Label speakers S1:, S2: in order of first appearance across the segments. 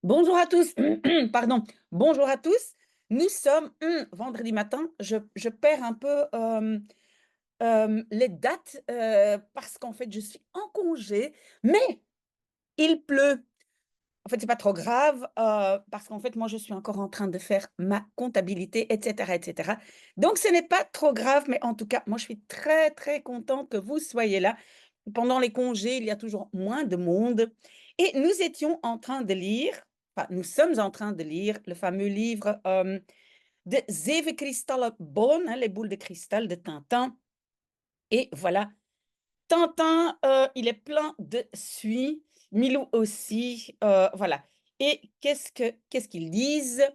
S1: Bonjour à tous, pardon, bonjour à tous. Nous sommes vendredi matin. Je perds un peu les dates parce qu'en fait, je suis en congé, mais il pleut. En fait, c'est pas trop grave parce qu'en fait, moi, je suis encore en train de faire ma comptabilité, etc., etc. Donc, ce n'est pas trop grave, mais en tout cas, moi, je suis très, très contente que vous soyez là. Pendant les congés, il y a toujours moins de monde. Et nous étions en train de lire, enfin, nous sommes en train de lire le fameux livre de Zeven kristallen bollen, hein, les boules de cristal de Tintin. Et voilà, Tintin, il est plein de suie, Milou aussi, voilà. Et qu'est-ce qu'ils disent?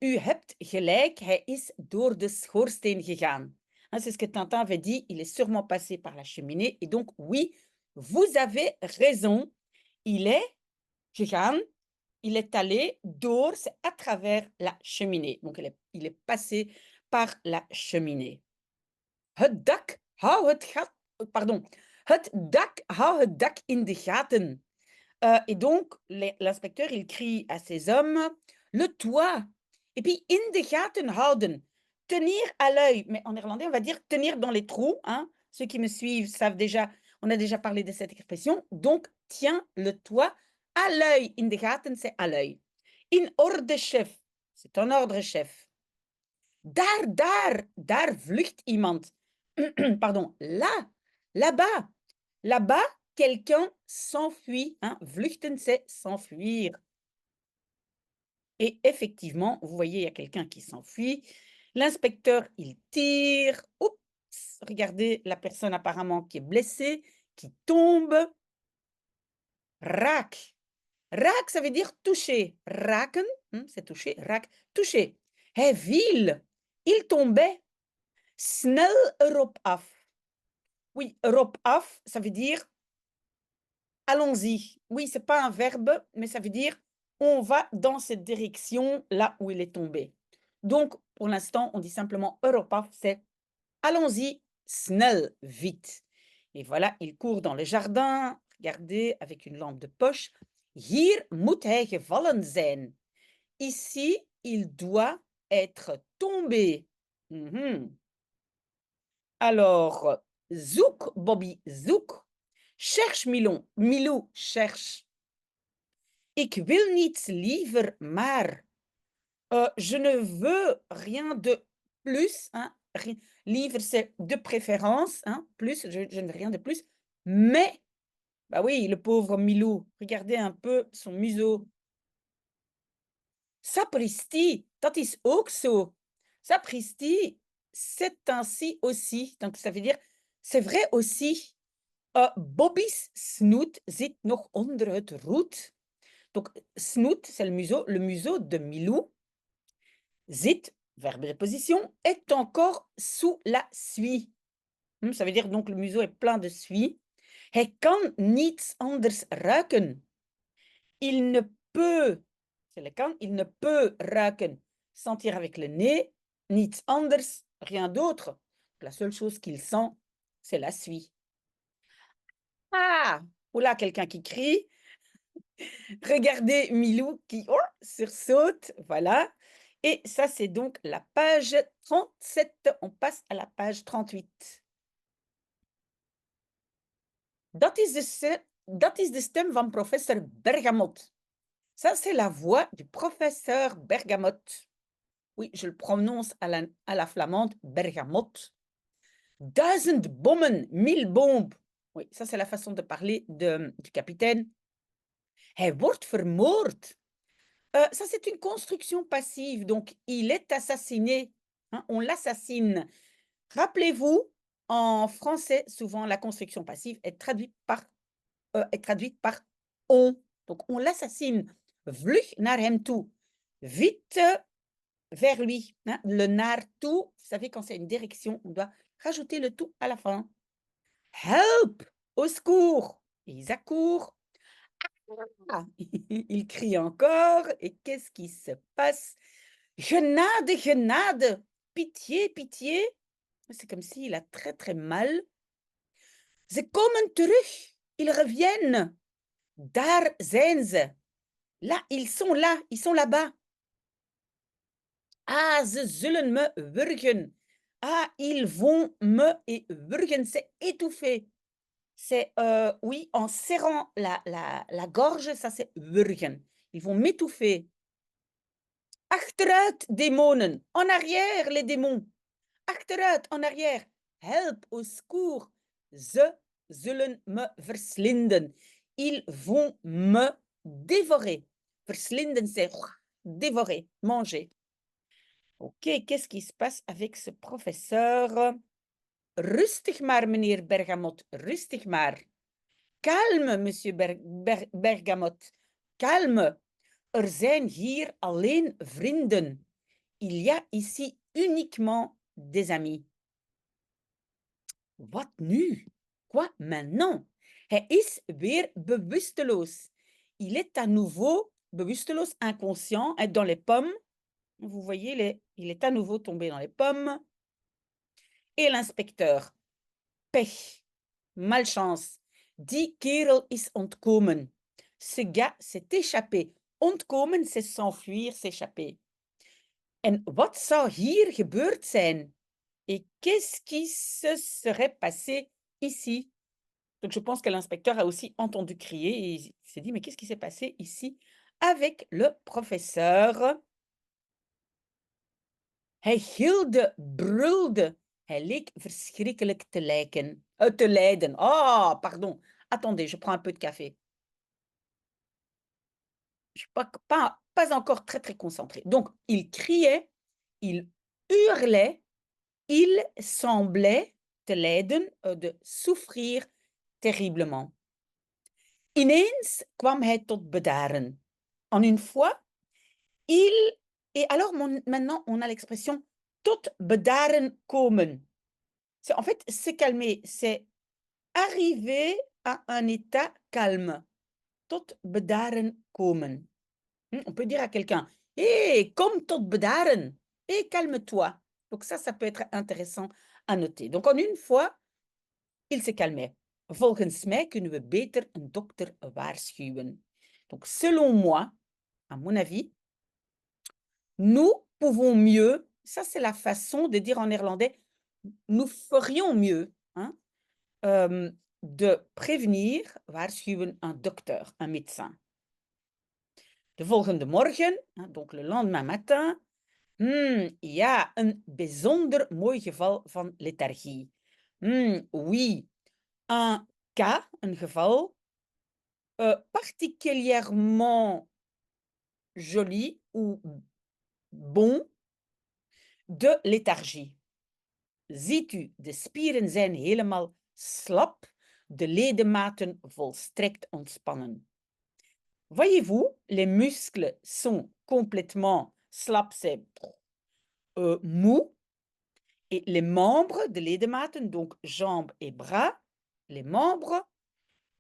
S1: U hebt gelijk, hij is door de schoorsteen gegaan. Hein, c'est ce que Tintin avait dit, il est sûrement passé par la cheminée. Et donc, oui, vous avez raison, il est gegaan, il est allé door, c'est à travers la cheminée. Donc, il est passé par la cheminée. Het dak, hou het gat, pardon, het dak, hou het dak in de gaten. Et donc, l'inspecteur, il crie à ses hommes, le toit. Et puis, in de gaten houden, tenir à l'œil. Mais en néerlandais, on va dire tenir dans les trous. Hein. Ceux qui me suivent savent déjà, on a déjà parlé de cette expression. Donc, tiens le toit à l'œil. In de gaten, c'est à l'œil. In orde chef, c'est un ordre chef. Daar vlucht iemand. Pardon, là, là-bas, là-bas, quelqu'un s'enfuit. Hein. Vluchten, c'est s'enfuir. Et effectivement, vous voyez, il y a quelqu'un qui s'enfuit. L'inspecteur, il tire. Oups, regardez la personne apparemment qui est blessée, qui tombe. Raak. Raak, ça veut dire toucher. Raken, c'est toucher. Raak, toucher. Hij viel. Il tombait. Snel erop af. Oui, erop af, ça veut dire allons-y. Oui, c'est pas un verbe, mais ça veut dire on va dans cette direction là où il est tombé. Donc, pour l'instant, on dit simplement erop af, c'est allons-y, snel, vite. Et voilà, il court dans le jardin, regardez, avec une lampe de poche. Hier moet hij gevallen zijn. Ici, il doit être tombé. Mhm. Alors, zoek, Bobby, zoek. Cherche, Milon. Milou, cherche. Ik wil niets liever, maar. Je ne veux rien de plus. Hein, livre, c'est de préférence. Hein, plus, je ne veux rien de plus. Mais, bah oui, le pauvre Milou, regardez un peu son museau. Sapristi, dat is ook zo. Sapristi, c'est ainsi aussi. Donc, ça veut dire, c'est vrai aussi. Bobby's snoet zit nog onder het roet. Donc, snoet, c'est le museau de Milou. Zit, verbe de position, est encore sous la suie. Ça veut dire donc le museau est plein de suie. Hij kan niets anders ruiken. Il ne peut, c'est le kan, il ne peut ruiken, sentir avec le nez, niets anders, rien d'autre. La seule chose qu'il sent, c'est la suie. Ah! Oula, quelqu'un qui crie. Regardez Milou qui sursaute, voilà. Et ça, c'est donc la page 37. On passe à la page 38. Dat is de stem van professeur Bergamot. Ça, c'est la voix du professeur Bergamote. Oui, je le prononce à la flamande, Bergamote. Duizend bommen, 1000 bombes. Oui, ça, c'est la façon de parler du capitaine. Hij wordt vermoord. Ça, c'est une construction passive. Donc, il est assassiné. Hein, on l'assassine. Rappelez-vous, en français, souvent, la construction passive est traduite par on. Donc, on l'assassine. Vlug naar hem toe. Vite vers lui. Hein. Le naartoe, vous savez, quand c'est une direction, on doit rajouter le tout à la fin. Help! Au secours! Et ils accourent. Ah, il crie encore. Et qu'est-ce qui se passe? Genade, genade! Pitié, pitié! C'est comme s'il a très, très mal. Ze komen terug. Ils reviennent. Daar zijn ze. Là, ils sont là-bas. Ah, ze zullen me wurgen. Ah, ils vont me et wurgen, c'est étouffer. C'est, oui, en serrant la gorge, ça c'est wurgen. Ils vont m'étouffer. Achteruit, demonen. En arrière, les démons. Achteruit, en arrière. Help, au secours. Ze zullen me verslinden. Ils vont me dévorer. Verslinden, c'est dévorer, manger. OK, qu'est-ce qui se passe avec ce professeur? Rustig maar, meneer Bergamot, rustig maar. Kalme, monsieur Bergamot, kalme. Er zijn hier alleen vrienden. Il y a ici uniquement des amis. Wat nu? Quoi maintenant? Hij is weer bewusteloos. Il est à nouveau bewusteloos, inconscient, dans les pommes. Vous voyez, il est à nouveau tombé dans les pommes. Et l'inspecteur. Pech, malchance. Die kerel is ontkomen. Ce gars s'est échappé. Ontkomen, c'est s'enfuir, s'échapper. En wat zou hier gebeurd zijn? Et qu'est-ce qui se serait passé ici? Donc, je pense que l'inspecteur a aussi entendu crier et il s'est dit, mais qu'est-ce qui s'est passé ici avec le professeur? Hij gilde, brulde. Hij leek verschrikkelijk te lijken. Te lijden. Oh, pardon. Attendez, je prends un peu de café. Je suis pas encore très, très concentrée. Donc, il criait, il hurlait, il semblait te lijden, de souffrir terriblement. Ineens kwam hij tot bedaren. En une fois, il... Et alors, maintenant, on a l'expression tot bedaren komen. En fait, se calmer, c'est arriver à un état calme. Tot bedaren komen. On peut dire à quelqu'un, hé, kom tot bedaren. Hé, calme-toi. Donc ça peut être intéressant à noter. Donc en une fois, il se calmait. Volgens mij kunnen we beter een dokter waarschuwen. Donc selon moi, à mon avis, nous pouvons mieux, ça c'est la façon de dire en néerlandais, nous ferions mieux, hein, de prévenir, waarschuwen, un docteur, un médecin. De volgende morgen, hein, donc le lendemain matin, ja, een bijzonder mooi geval van lethargie. Oui, un cas, een geval, particulièrement joli ou bon de lethargie. Ziet u, de spieren zijn helemaal slap, de ledematen volstrekt ontspannen. Voyez-vous, les muscles sont complètement slap, c'est mou, et les membres de ledematen, donc jambes et bras, les membres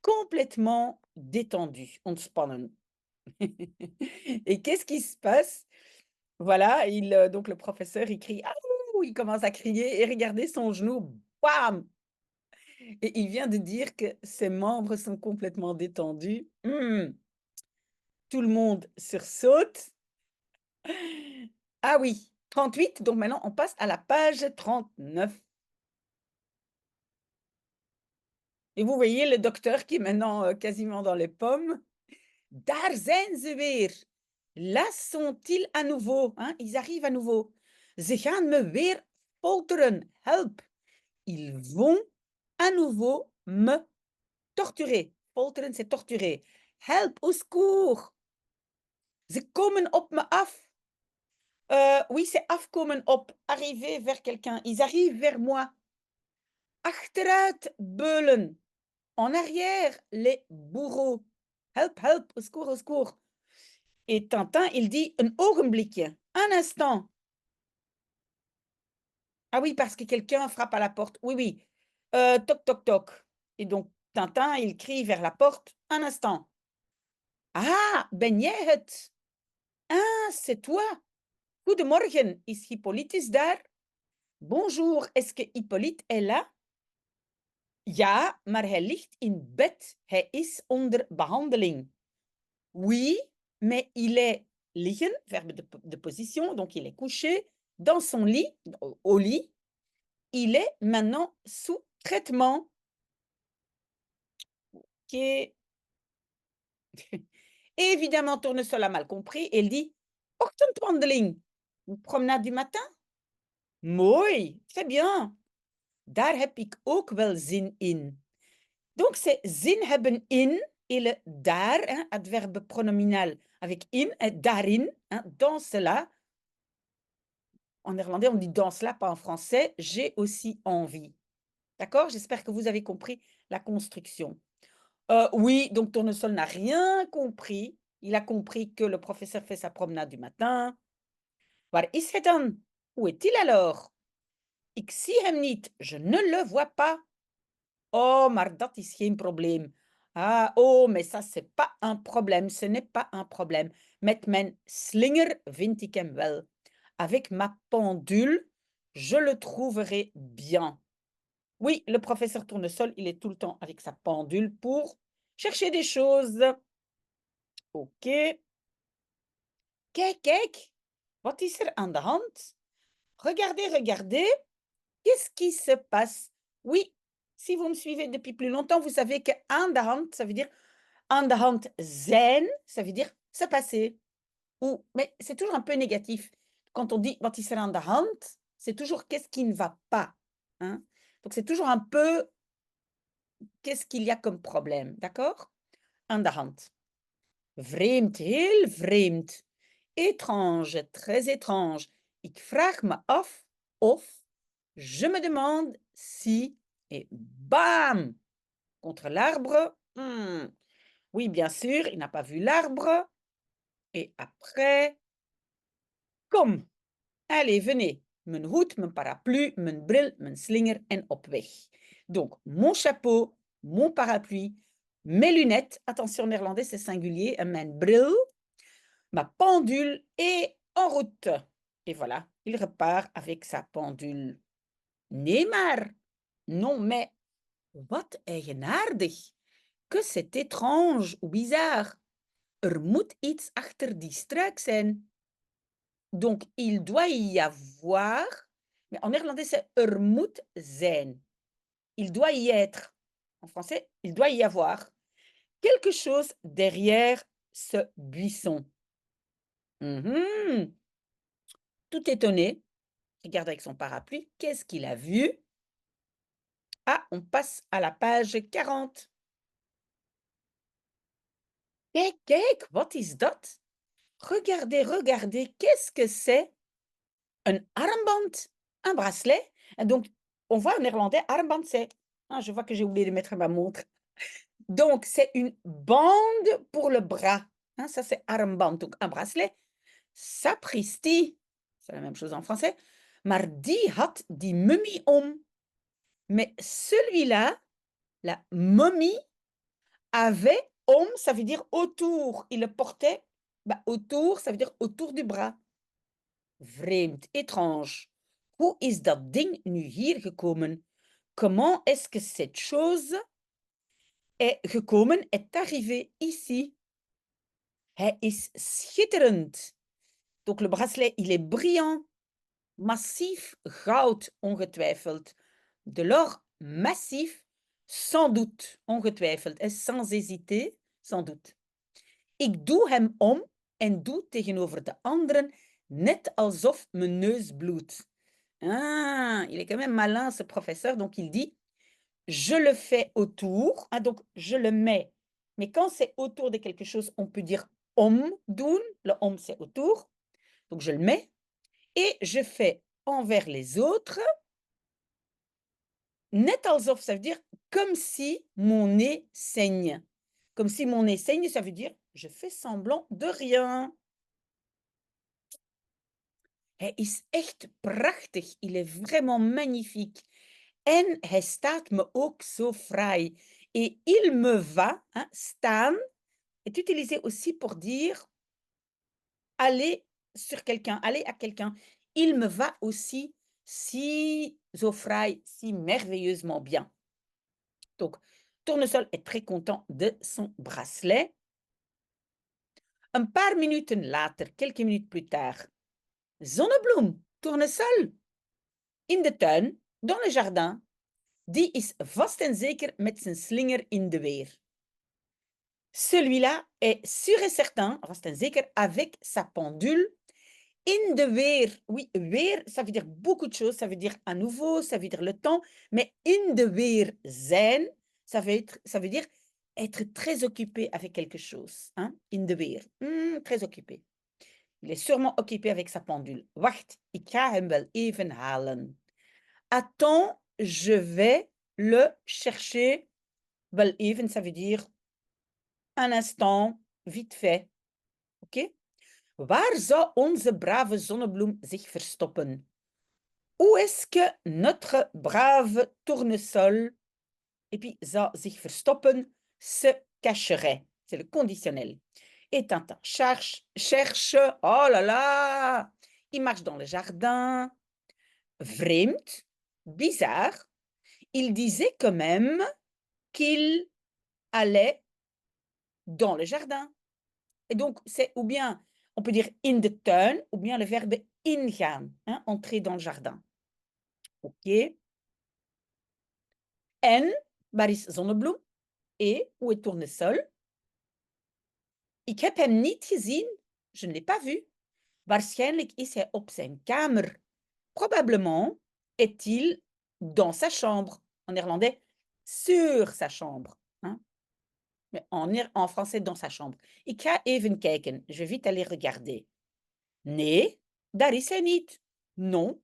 S1: complètement détendus, ontspannen. Et qu'est-ce qui se passe? Voilà, donc le professeur, il crie, ah, il commence à crier et regardez son genou, bam! Et il vient de dire que ses membres sont complètement détendus. Tout le monde sursaute. Ah oui, 38, donc maintenant on passe à la page 39. Et vous voyez le docteur qui est maintenant quasiment dans les pommes. Daar zijn ze weer. Là sont-ils à nouveau. Hein? Ils arrivent à nouveau. Ze gaan me weer folteren. Help. Ils vont à nouveau me torturer. Folteren, c'est torturer. Help, au secours. Ze komen op me af. Oui, c'est afkomen op. Arriver vers quelqu'un. Ils arrivent vers moi. Achteruit, beulen. En arrière, les bourreaux. Help, help, au secours, au secours. Et Tintin, il dit un ogenblikje, un instant. Ah oui, parce que quelqu'un frappe à la porte. Oui, oui. Toc, toc, toc. Et donc, Tintin, il crie vers la porte, un instant. Ah, ben jij het? Ah, c'est toi. Goedemorgen, is Hippolytus daar? Bonjour, est-ce que Hippolyte est là? Ja, maar hij ligt in bed. Hij is onder behandeling. Oui,
S2: mais il est liggen, verbe de position, donc il est couché dans son lit, au lit. Il est maintenant sous traitement. Qui est évidemment, Tournesol a mal compris et il dit: «Ochtendwandeling», une promenade du matin? Mooi, très bien. Daar heb ik ook wel zin in. Donc c'est zin hebben in et le daar, hein, adverbe pronominal avec in, daarin, hein, dans cela. En néerlandais, on dit dans cela, pas en français. J'ai aussi envie. D'accord? J'espère que vous avez compris la construction. Oui, donc Tournesol n'a rien compris. Il a compris que le professeur fait sa promenade du matin. Waar is hij dan? Où est-il alors? Ik zie hem niet. Je ne le vois pas. Oh, maar dat is geen probleem. Ah, oh, mais ça, c'est pas un problème. Ce n'est pas un problème. Met mijn slinger vind ik hem wel. Avec ma pendule, je le trouverai bien. Oui, le professeur Tournesol, il est tout le temps avec sa pendule pour chercher des choses. OK. Kijk, kijk. Wat is er aan de hand? Regardez, regardez. Qu'est-ce qui se passe? Oui, si vous me suivez depuis plus longtemps, vous savez que aan de hand, ça veut dire aan de hand zijn, ça veut dire se passer. Ou, mais c'est toujours un peu négatif. Quand on dit wat is er aan de hand, c'est toujours qu'est-ce qui ne va pas. Hein? Donc c'est toujours un peu qu'est-ce qu'il y a comme problème, d'accord? Aan de hand. Vreemd, heel vreemd. Étrange, très étrange. Ik vraag me af of, je me demande si, et bam! Contre l'arbre. Oui, bien sûr, il n'a pas vu l'arbre. Et après, kom, allez, venez. Mijn hoed, mijn parapluie, mijn bril, mijn slinger en op weg. Donc, mon chapeau, mon parapluie, mes lunettes. Attention, néerlandais, c'est singulier. Mijn bril, ma pendule et en route. Et voilà, il repart avec sa pendule. Nee maar. Non, mais wat eigenaardig. Que c'est étrange ou bizarre. Er moet iets achter die struik zijn. Donc, il doit y avoir, mais en néerlandais, c'est er moet zijn. Il doit y être. En français, il doit y avoir quelque chose derrière ce buisson. Mmh. Tout étonné, regarde avec son parapluie, qu'est-ce qu'il a vu? Ah, on passe à la page 40. Kijk, kijk, wat is dat? Regardez, regardez, qu'est-ce que c'est? Un armband, un bracelet. Et donc, on voit en néerlandais, armband, c'est ah, je vois que j'ai oublié de mettre ma montre. Donc, c'est une bande pour le bras. Hein, ça, c'est armband, donc un bracelet. Sapristi, c'est la même chose en français. Maar die had die mummie om. Mais celui-là, la momie, avait om, ça veut dire autour. Il le portait bah, autour, ça veut dire autour du bras. Vreemd, étrange. Hoe is dat ding nu hier gekomen? Comment est-ce que cette chose est gekomen, est arrivée ici? Hij is schitterend. Donc le bracelet, il est brillant. Massief goud, ongetwijfeld. De l'or massif, sans doute, ongetwijfeld. Et sans hésiter, sans doute. Ik doe hem om en doe tegenover de anderen net alsof mijn neus bloedt. Ah, il est quand même malin, ce professeur. Donc, il dit, je le fais autour. Ah, donc, je le mets. Mais quand c'est autour de quelque chose, on peut dire om doen. Le om, c'est autour. Donc, je le mets. Et je fais envers les autres. Net alsof, ça veut dire comme si mon nez saigne. Comme si mon nez saigne, ça veut dire je fais semblant de rien. Hij is echt prachtig. Il est vraiment magnifique. En hij staat me ook zo fraai. Et il me va, hein, staan, est utilisé aussi pour dire aller sur quelqu'un, aller à quelqu'un. Il me va aussi si zo fraai, si merveilleusement bien. Donc, Tournesol est très content de son bracelet. Een paar minuten later, quelques minutes plus tard, zonnebloem, tournesol, in de tuin, dans le jardin, die is vast en zeker met zijn slinger in de weer. Celui-là est sûr et certain, vast en zeker, avec sa pendule in de weer. Oui, weer, ça veut dire beaucoup de choses. Ça veut dire à nouveau, ça veut dire le temps. Mais in de weer zijn, ça veut dire être très occupé avec quelque chose. Hein? In de weer. Très occupé. Il est sûrement occupé avec sa pendule. Wacht, ik ga hem wel even halen. Attends, je vais le chercher. Wel even, ça veut dire un instant, vite fait. OK? Waar zou onze brave zonnebloem zich verstoppen? Où est-ce que notre brave tournesol, et puis zou zich verstoppen, se cacherait? C'est le conditionnel. Et Tintin cherche, oh là là, il marche dans le jardin, vreemd, bizarre. Il disait quand même qu'il allait dans le jardin. Et donc, c'est ou bien, on peut dire in de tuin, ou bien le verbe ingaan, hein, entrer dans le jardin. OK. En, waar is zonnebloem? Et, où est tournesol? Ik heb hem niet gezien. Je ne l'ai pas vu. Waarschijnlijk is hij op zijn kamer. Probablement est-il dans sa chambre. En néerlandais, sur sa chambre. Hein? Mais en français, dans sa chambre. Ik ga even kijken. Je vais vite aller regarder. Nee, daar is hij niet. Non,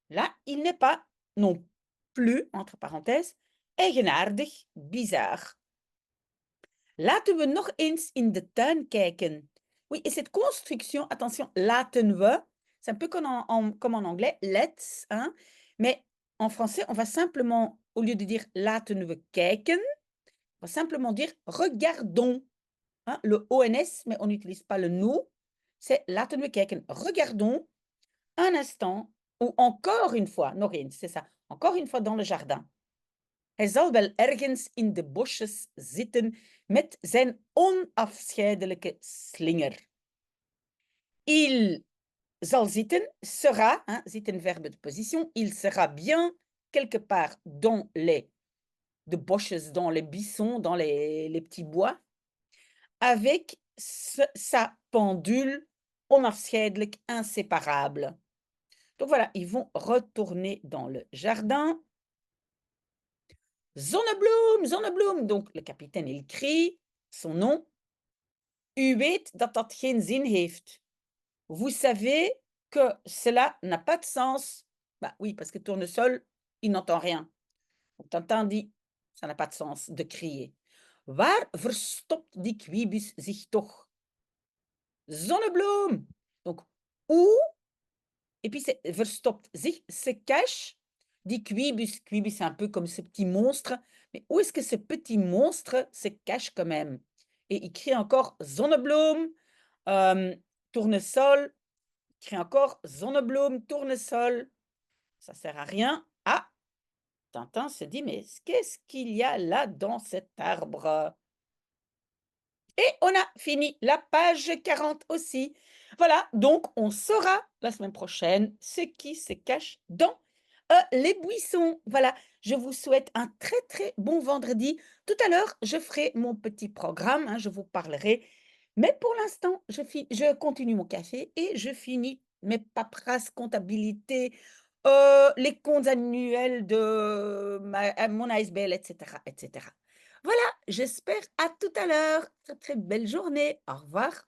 S2: là, il n'est pas non plus, entre parenthèses, eigenaardig, bizarre. Laten we nog eens in de tuin kijken. Oui, et cette construction, attention, laten we, c'est un peu comme en anglais, let's, hein, mais en français, on va simplement, au lieu de dire laten we kijken, on va simplement dire regardons. Hein, le ONS, mais on n'utilise pas le nous, c'est laten we kijken. Regardons un instant, ou encore une fois, nog eens, c'est ça, encore une fois dans le jardin. Hij zal wel ergens in de bosjes zitten met zijn onafscheidelijke slinger. Il zal zitten, sera, hein, zitten verbe de position, il sera bien quelque part dans de bosjes, dans les buissons, dans les petits bois, avec sa pendule onafscheidelijk, inséparable. Donc voilà, ils vont retourner dans le jardin. Zonnebloem, zonnebloem. Donc le capitaine, il crie son nom. U weet dat dat geen zin heeft. Vous savez que cela n'a pas de sens. Bah oui, parce que tournesol, il n'entend rien. Donc Tintin dit, ça n'a pas de sens de crier. Waar verstopt die quibus zich toch? Zonnebloem. Donc, où, et puis c'est verstopt zich, se cache. Die quibus, quibus c'est un peu comme ce petit monstre, mais où est-ce que ce petit monstre se cache quand même? Et il crie encore zonnebloem, tournesol, il crie encore zonnebloem, tournesol, ça sert à rien. Ah, Tintin se dit, mais qu'est-ce qu'il y a là dans cet arbre? Et on a fini la page 40 aussi. Voilà, donc on saura la semaine prochaine ce qui se cache dans les buissons. Voilà, je vous souhaite un très, très bon vendredi. Tout à l'heure, je ferai mon petit programme, hein, je vous parlerai. Mais pour l'instant, je continue mon café et je finis mes paperasses, comptabilité, les comptes annuels de mon ASBL, etc., etc. Voilà, j'espère à tout à l'heure. Très, très belle journée. Au revoir.